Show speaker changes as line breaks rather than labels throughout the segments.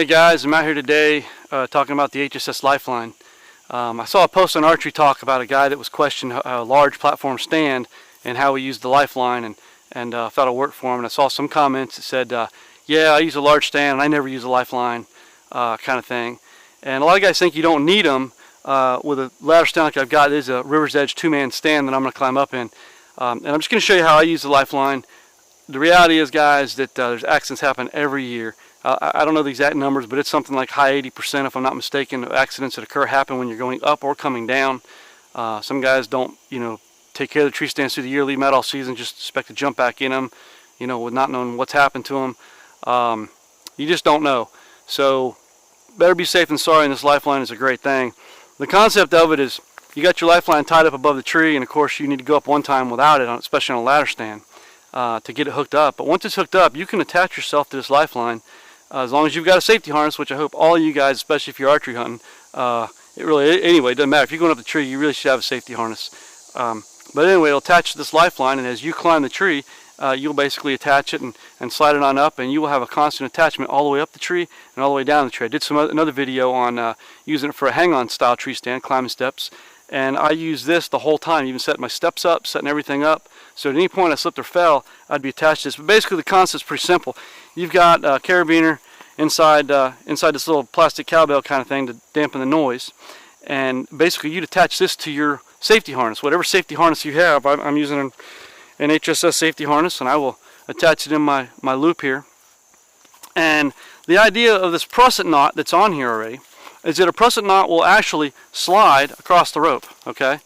Hey guys, I'm out here today talking about the HSS Lifeline. I saw a post on Archery Talk about a guy that was questioning a large platform stand and how he used the Lifeline and thought it worked for him. And I saw some comments that said, yeah, I use a large stand and I never use a Lifeline kind of thing. And a lot of guys think you don't need them with a ladder stand like I've got. This is a River's Edge 2-man stand that I'm going to climb up in. And I'm just going to show you how I use the Lifeline. The reality is, guys, that there's accidents happen every year. I don't know the exact numbers, but it's something like high 80%, if I'm not mistaken, of accidents that occur happen when you're going up or coming down. Some guys don't, take care of the tree stands through the year, leave them out all season, just expect to jump back in them, with not knowing what's happened to them. You just don't know. So better be safe than sorry, and this Lifeline is a great thing. The concept of it is you got your Lifeline tied up above the tree, and of course you need to go up one time without it, especially on a ladder stand, to get it hooked up. But once it's hooked up, you can attach yourself to this Lifeline. As long as you've got a safety harness, which I hope all of you guys, especially if you're archery hunting, anyway, it doesn't matter. If you're going up the tree, you really should have a safety harness. But anyway, it'll attach to this Lifeline, and as you climb the tree, you'll basically attach it and slide it on up, and you will have a constant attachment all the way up the tree and all the way down the tree. I did another video on using it for a hang-on style tree stand, climbing steps, and I use this the whole time, even setting my steps up, setting everything up. So at any point I slipped or fell, I'd be attached to this. But basically the concept's pretty simple. You've got a carabiner inside this little plastic cowbell kind of thing to dampen the noise. And basically you'd attach this to your safety harness. Whatever safety harness you have, I'm using an HSS safety harness, and I will attach it in my loop here. And the idea of this prusset knot that's on here already is that a prusset knot will actually slide across the rope, okay?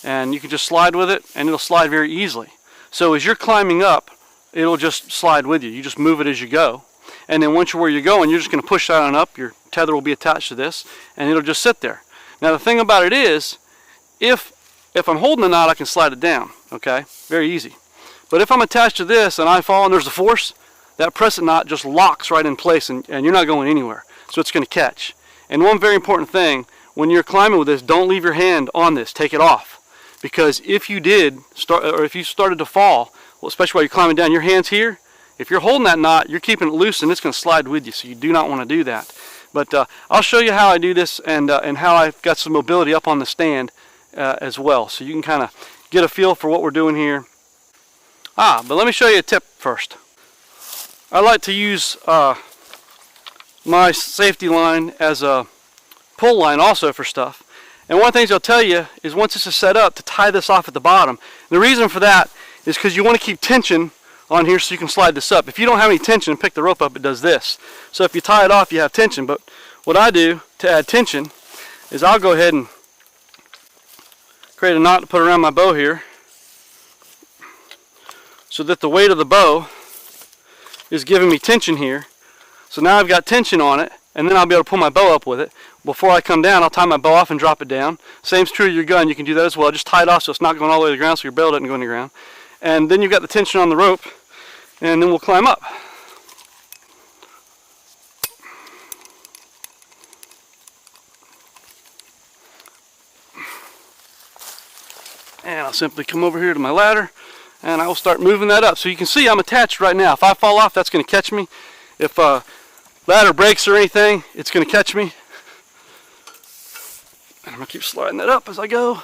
And you can just slide with it, and it'll slide very easily. So as you're climbing up, it'll just slide with you. You just move it as you go. And then once you're where you're going, you're just going to push that on up. Your tether will be attached to this, and it'll just sit there. Now the thing about it is, if I'm holding the knot, I can slide it down, okay? Very easy. But if I'm attached to this and I fall and there's a force, that prusset knot just locks right in place, and you're not going anywhere. So it's going to catch. And one very important thing, when you're climbing with this, don't leave your hand on this. Take it off. Because if you did start, or if you started to fall, well, especially while you're climbing down, your hand's here. If you're holding that knot, you're keeping it loose, and it's going to slide with you. So you do not want to do that. But I'll show you how I do this, and how I've got some mobility up on the stand as well. So you can kind of get a feel for what we're doing here. But let me show you a tip first. I like to use my safety line as a pull line also for stuff. And one of the things I'll tell you is once this is set up, to tie this off at the bottom. The reason for that is because you want to keep tension on here so you can slide this up. If you don't have any tension and pick the rope up, it does this. So if you tie it off, you have tension. But what I do to add tension is I'll go ahead and create a knot to put around my bow here so that the weight of the bow is giving me tension here. So now I've got tension on it, and then I'll be able to pull my bow up with it. Before I come down, I'll tie my bow off and drop it down. Same's true of your gun. You can do that as well. Just tie it off so it's not going all the way to the ground, so your barrel doesn't go in the ground. And then you've got the tension on the rope, and then we'll climb up. And I'll simply come over here to my ladder, and I will start moving that up. So you can see I'm attached right now. If I fall off, that's going to catch me. If ladder breaks or anything, it's going to catch me. And I'm going to keep sliding that up as I go.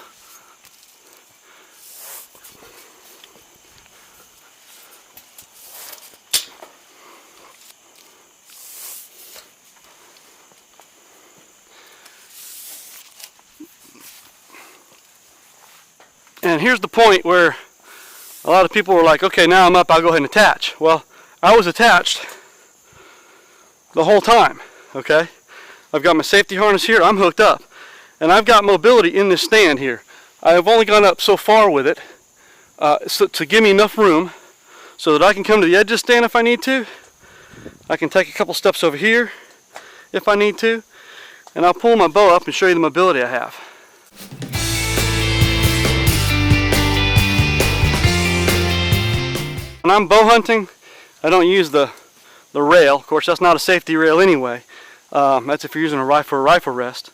And here's the point where a lot of people were like, okay, now I'm up, I'll go ahead and attach. Well, I was attached the whole time, okay? I've got my safety harness here, I'm hooked up. And I've got mobility in this stand here. I have only gone up so far with it to give me enough room so that I can come to the edge of the stand if I need to. I can take a couple steps over here if I need to. And I'll pull my bow up and show you the mobility I have. When I'm bow hunting, I don't use the rail. Of course, that's not a safety rail anyway. That's if you're using a rifle rest.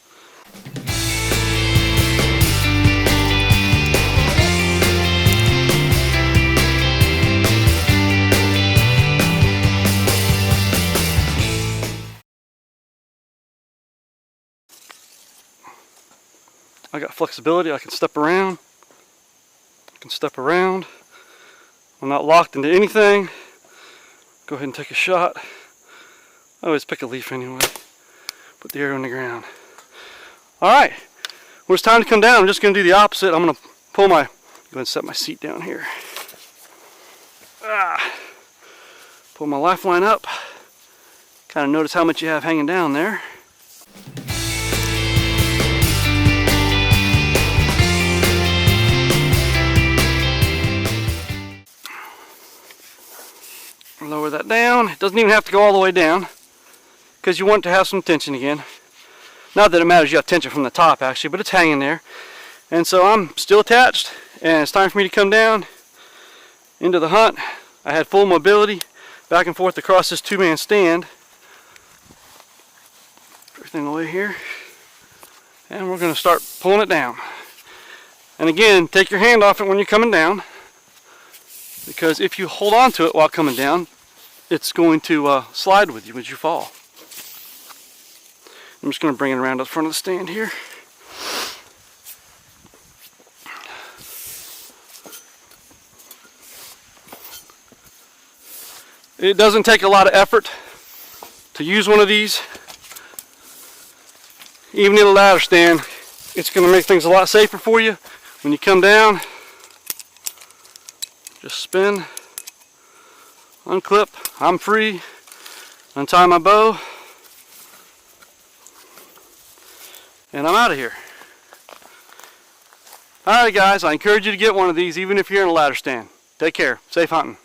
I got flexibility. I can step around. I'm not locked into anything. Go ahead and take a shot. I always pick a leaf anyway. Put the arrow in the ground. Alright, when it's time to come down, I'm just going to do the opposite. I'm going to pull my, go ahead and set my seat down here. Pull my lifeline up. Kind of notice how much you have hanging down there. Lower that down. It doesn't even have to go all the way down because you want it to have some tension again. Not that it matters you have tension from the top actually, but it's hanging there. And so I'm still attached and it's time for me to come down into the hunt. I had full mobility back and forth across this two-man stand. Everything away here. And we're going to start pulling it down. And again, take your hand off it when you're coming down, because if you hold on to it while coming down, it's going to slide with you as you fall. I'm just going to bring it around to the front of the stand here. It doesn't take a lot of effort to use one of these. Even in a ladder stand, it's going to make things a lot safer for you. When you come down, just spin, unclip, I'm free, untie my bow, and I'm out of here. Alright guys, I encourage you to get one of these even if you're in a ladder stand. Take care. Safe hunting.